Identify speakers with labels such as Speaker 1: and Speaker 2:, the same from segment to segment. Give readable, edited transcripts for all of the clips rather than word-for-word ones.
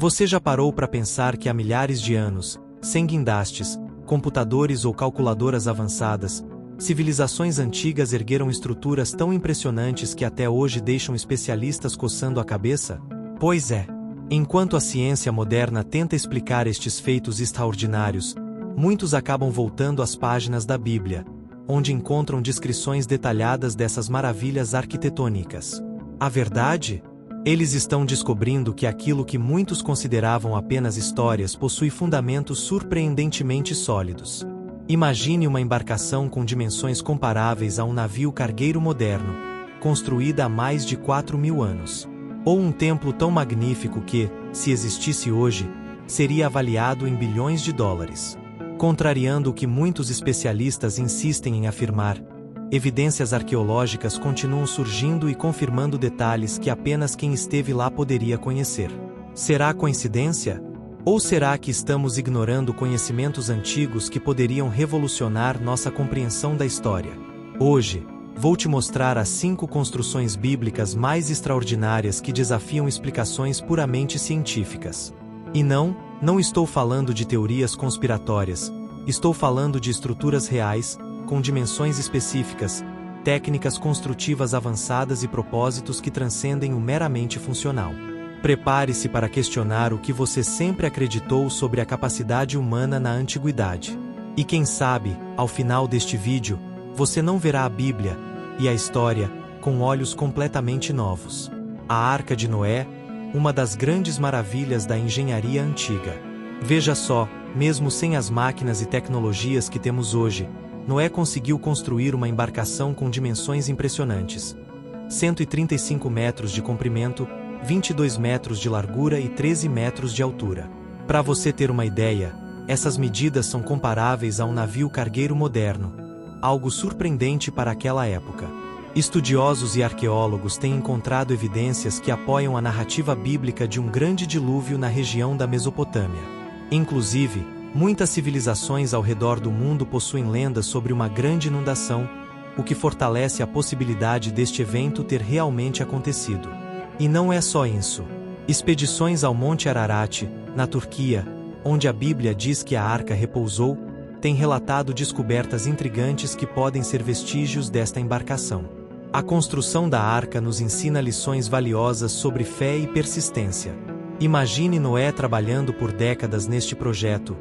Speaker 1: Você já parou para pensar que há milhares de anos, sem guindastes, computadores ou calculadoras avançadas, civilizações antigas ergueram estruturas tão impressionantes que até hoje deixam especialistas coçando a cabeça? Pois é. Enquanto a ciência moderna tenta explicar estes feitos extraordinários, muitos acabam voltando às páginas da Bíblia, onde encontram descrições detalhadas dessas maravilhas arquitetônicas. A verdade? Eles estão descobrindo que aquilo que muitos consideravam apenas histórias possui fundamentos surpreendentemente sólidos. Imagine uma embarcação com dimensões comparáveis a um navio cargueiro moderno, construída há mais de 4.000 anos. Ou um templo tão magnífico que, se existisse hoje, seria avaliado em bilhões de dólares. Contrariando o que muitos especialistas insistem em afirmar, evidências arqueológicas continuam surgindo e confirmando detalhes que apenas quem esteve lá poderia conhecer. Será coincidência? Ou será que estamos ignorando conhecimentos antigos que poderiam revolucionar nossa compreensão da história? Hoje, vou te mostrar as 5 construções bíblicas mais extraordinárias que desafiam explicações puramente científicas. E não estou falando de teorias conspiratórias, estou falando de estruturas reais, com dimensões específicas, técnicas construtivas avançadas e propósitos que transcendem o meramente funcional. Prepare-se para questionar o que você sempre acreditou sobre a capacidade humana na antiguidade. E quem sabe, ao final deste vídeo, você não verá a Bíblia e a história com olhos completamente novos. A Arca de Noé, uma das grandes maravilhas da engenharia antiga. Veja só, mesmo sem as máquinas e tecnologias que temos hoje, Noé conseguiu construir uma embarcação com dimensões impressionantes. 135 metros de comprimento, 22 metros de largura e 13 metros de altura. Para você ter uma ideia, essas medidas são comparáveis a um navio cargueiro moderno, algo surpreendente para aquela época. Estudiosos e arqueólogos têm encontrado evidências que apoiam a narrativa bíblica de um grande dilúvio na região da Mesopotâmia. Inclusive, muitas civilizações ao redor do mundo possuem lendas sobre uma grande inundação, o que fortalece a possibilidade deste evento ter realmente acontecido. E não é só isso. Expedições ao Monte Ararat, na Turquia, onde a Bíblia diz que a arca repousou, têm relatado descobertas intrigantes que podem ser vestígios desta embarcação. A construção da arca nos ensina lições valiosas sobre fé e persistência. Imagine Noé trabalhando por décadas neste projeto,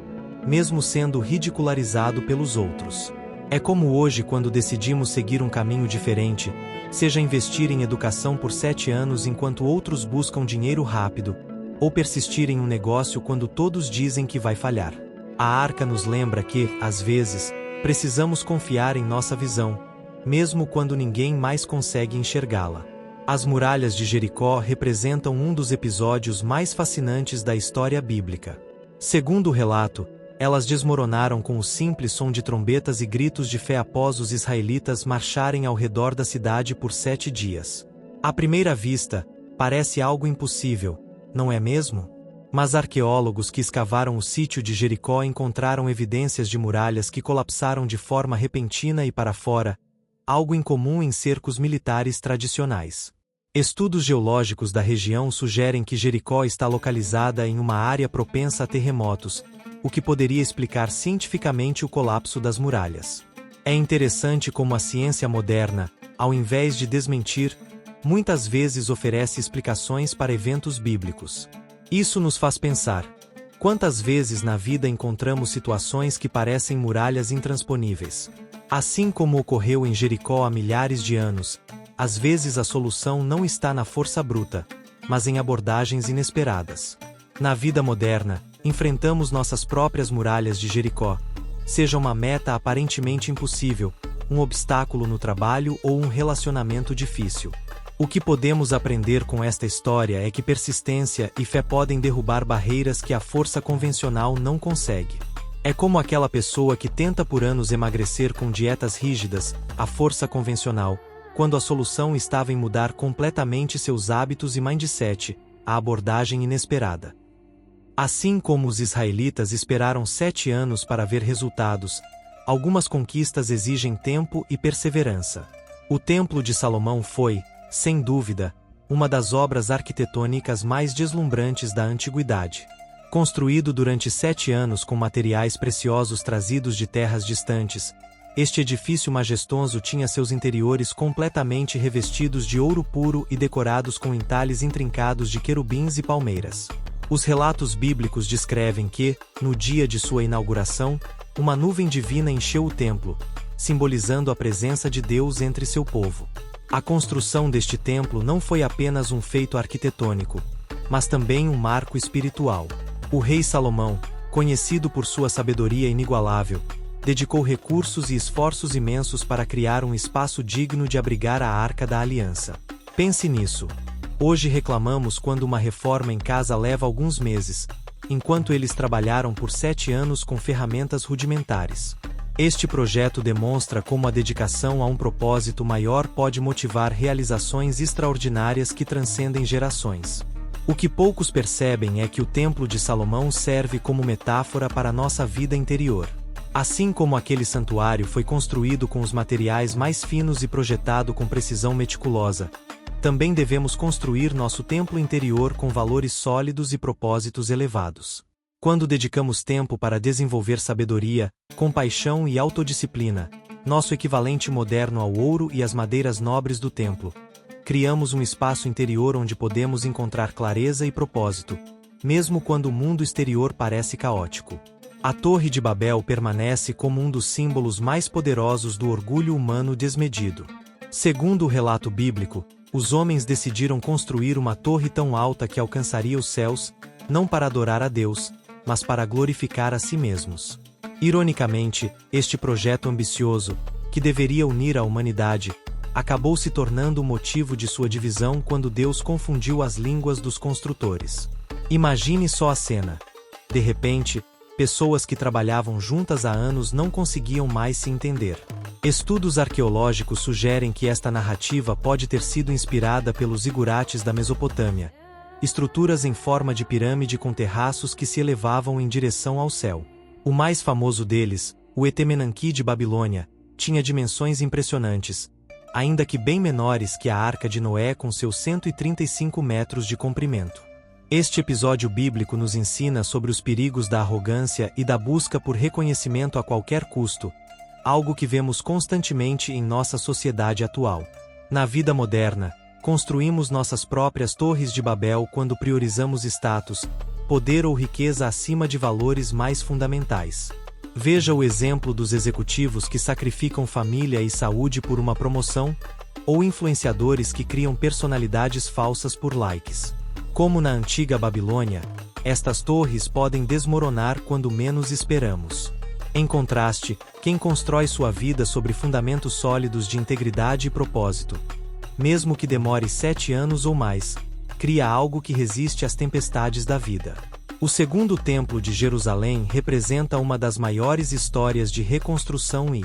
Speaker 1: mesmo sendo ridicularizado pelos outros. É como hoje quando decidimos seguir um caminho diferente, seja investir em educação por 7 anos enquanto outros buscam dinheiro rápido, ou persistir em um negócio quando todos dizem que vai falhar. A arca nos lembra que, às vezes, precisamos confiar em nossa visão, mesmo quando ninguém mais consegue enxergá-la. As muralhas de Jericó representam um dos episódios mais fascinantes da história bíblica. Segundo o relato, elas desmoronaram com o simples som de trombetas e gritos de fé após os israelitas marcharem ao redor da cidade por 7 dias. À primeira vista, parece algo impossível, não é mesmo? Mas arqueólogos que escavaram o sítio de Jericó encontraram evidências de muralhas que colapsaram de forma repentina e para fora, algo incomum em cercos militares tradicionais. Estudos geológicos da região sugerem que Jericó está localizada em uma área propensa a terremotos, o que poderia explicar cientificamente o colapso das muralhas. É interessante como a ciência moderna, ao invés de desmentir, muitas vezes oferece explicações para eventos bíblicos. Isso nos faz pensar: quantas vezes na vida encontramos situações que parecem muralhas intransponíveis? Assim como ocorreu em Jericó há milhares de anos, às vezes a solução não está na força bruta, mas em abordagens inesperadas. Na vida moderna, enfrentamos nossas próprias muralhas de Jericó, seja uma meta aparentemente impossível, um obstáculo no trabalho ou um relacionamento difícil. O que podemos aprender com esta história é que persistência e fé podem derrubar barreiras que a força convencional não consegue. É como aquela pessoa que tenta por anos emagrecer com dietas rígidas, a força convencional, quando a solução estava em mudar completamente seus hábitos e mindset, a abordagem inesperada. Assim como os israelitas esperaram 7 anos para ver resultados, algumas conquistas exigem tempo e perseverança. O Templo de Salomão foi, sem dúvida, uma das obras arquitetônicas mais deslumbrantes da antiguidade. Construído durante 7 anos com materiais preciosos trazidos de terras distantes, este edifício majestoso tinha seus interiores completamente revestidos de ouro puro e decorados com entalhes intrincados de querubins e palmeiras. Os relatos bíblicos descrevem que, no dia de sua inauguração, uma nuvem divina encheu o templo, simbolizando a presença de Deus entre seu povo. A construção deste templo não foi apenas um feito arquitetônico, mas também um marco espiritual. O rei Salomão, conhecido por sua sabedoria inigualável, dedicou recursos e esforços imensos para criar um espaço digno de abrigar a Arca da Aliança. Pense nisso. Hoje reclamamos quando uma reforma em casa leva alguns meses, enquanto eles trabalharam por 7 anos com ferramentas rudimentares. Este projeto demonstra como a dedicação a um propósito maior pode motivar realizações extraordinárias que transcendem gerações. O que poucos percebem é que o Templo de Salomão serve como metáfora para a nossa vida interior. Assim como aquele santuário foi construído com os materiais mais finos e projetado com precisão meticulosa, também devemos construir nosso templo interior com valores sólidos e propósitos elevados. Quando dedicamos tempo para desenvolver sabedoria, compaixão e autodisciplina, nosso equivalente moderno ao ouro e às madeiras nobres do templo, criamos um espaço interior onde podemos encontrar clareza e propósito, mesmo quando o mundo exterior parece caótico. A Torre de Babel permanece como um dos símbolos mais poderosos do orgulho humano desmedido. Segundo o relato bíblico, os homens decidiram construir uma torre tão alta que alcançaria os céus, não para adorar a Deus, mas para glorificar a si mesmos. Ironicamente, este projeto ambicioso, que deveria unir a humanidade, acabou se tornando o motivo de sua divisão quando Deus confundiu as línguas dos construtores. Imagine só a cena. De repente, pessoas que trabalhavam juntas há anos não conseguiam mais se entender. Estudos arqueológicos sugerem que esta narrativa pode ter sido inspirada pelos zigurates da Mesopotâmia, estruturas em forma de pirâmide com terraços que se elevavam em direção ao céu. O mais famoso deles, o Etemenanque de Babilônia, tinha dimensões impressionantes, ainda que bem menores que a Arca de Noé com seus 135 metros de comprimento. Este episódio bíblico nos ensina sobre os perigos da arrogância e da busca por reconhecimento a qualquer custo, algo que vemos constantemente em nossa sociedade atual. Na vida moderna, construímos nossas próprias torres de Babel quando priorizamos status, poder ou riqueza acima de valores mais fundamentais. Veja o exemplo dos executivos que sacrificam família e saúde por uma promoção, ou influenciadores que criam personalidades falsas por likes. Como na antiga Babilônia, estas torres podem desmoronar quando menos esperamos. Em contraste, quem constrói sua vida sobre fundamentos sólidos de integridade e propósito, mesmo que demore 7 anos ou mais, cria algo que resiste às tempestades da vida. O Segundo Templo de Jerusalém representa uma das maiores histórias de reconstrução e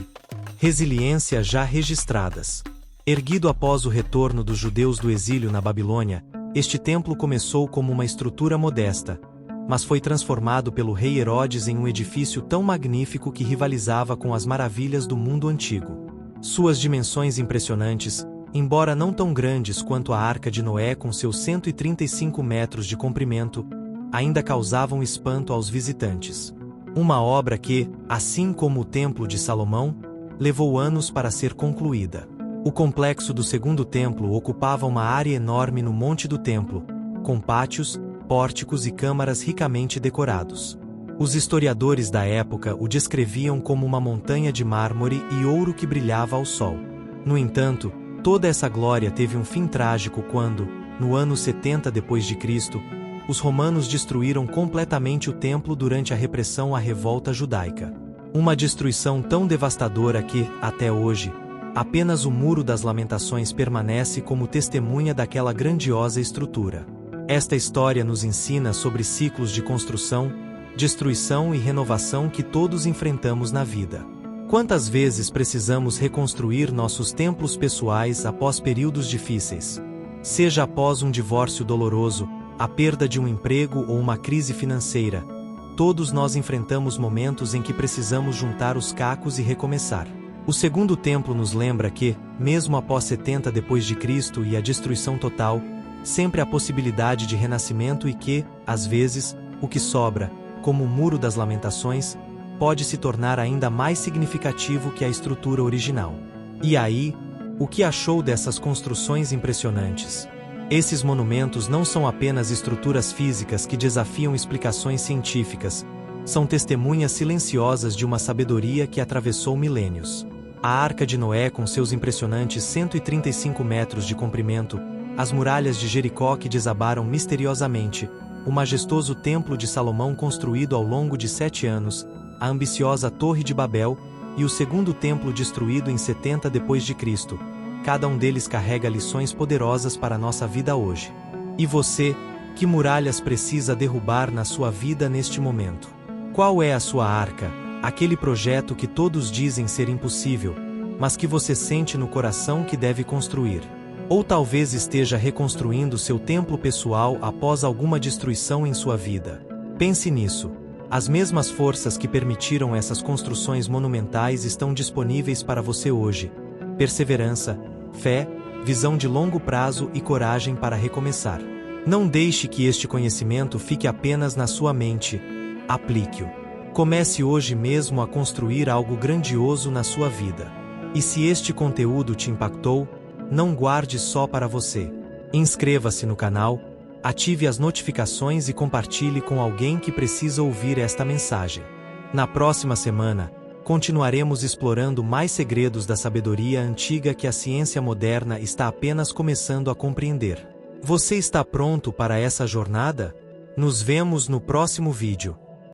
Speaker 1: resiliência já registradas. Erguido após o retorno dos judeus do exílio na Babilônia, este templo começou como uma estrutura modesta, mas foi transformado pelo rei Herodes em um edifício tão magnífico que rivalizava com as maravilhas do mundo antigo. Suas dimensões impressionantes, embora não tão grandes quanto a Arca de Noé com seus 135 metros de comprimento, ainda causavam espanto aos visitantes. Uma obra que, assim como o Templo de Salomão, levou anos para ser concluída. O complexo do Segundo Templo ocupava uma área enorme no Monte do Templo, com pátios, pórticos e câmaras ricamente decorados. Os historiadores da época o descreviam como uma montanha de mármore e ouro que brilhava ao sol. No entanto, toda essa glória teve um fim trágico quando, no ano 70 d.C., os romanos destruíram completamente o templo durante a repressão à revolta judaica. Uma destruição tão devastadora que, até hoje, apenas o Muro das Lamentações permanece como testemunha daquela grandiosa estrutura. Esta história nos ensina sobre ciclos de construção, destruição e renovação que todos enfrentamos na vida. Quantas vezes precisamos reconstruir nossos templos pessoais após períodos difíceis? Seja após um divórcio doloroso, a perda de um emprego ou uma crise financeira, todos nós enfrentamos momentos em que precisamos juntar os cacos e recomeçar. O Segundo Templo nos lembra que, mesmo após 70 d.C. e a destruição total, sempre há possibilidade de renascimento e que, às vezes, o que sobra, como o Muro das Lamentações, pode se tornar ainda mais significativo que a estrutura original. E aí, o que achou dessas construções impressionantes? Esses monumentos não são apenas estruturas físicas que desafiam explicações científicas, são testemunhas silenciosas de uma sabedoria que atravessou milênios. A Arca de Noé com seus impressionantes 135 metros de comprimento, as muralhas de Jericó que desabaram misteriosamente, o majestoso Templo de Salomão construído ao longo de 7 anos, a ambiciosa Torre de Babel e o segundo templo destruído em 70 d.C., cada um deles carrega lições poderosas para a nossa vida hoje. E você, que muralhas precisa derrubar na sua vida neste momento? Qual é a sua arca, aquele projeto que todos dizem ser impossível, mas que você sente no coração que deve construir? Ou talvez esteja reconstruindo seu templo pessoal após alguma destruição em sua vida. Pense nisso. As mesmas forças que permitiram essas construções monumentais estão disponíveis para você hoje. Perseverança, fé, visão de longo prazo e coragem para recomeçar. Não deixe que este conhecimento fique apenas na sua mente. Aplique-o. Comece hoje mesmo a construir algo grandioso na sua vida. E se este conteúdo te impactou, não guarde só para você. Inscreva-se no canal, ative as notificações e compartilhe com alguém que precisa ouvir esta mensagem. Na próxima semana, continuaremos explorando mais segredos da sabedoria antiga que a ciência moderna está apenas começando a compreender. Você está pronto para essa jornada? Nos vemos no próximo vídeo.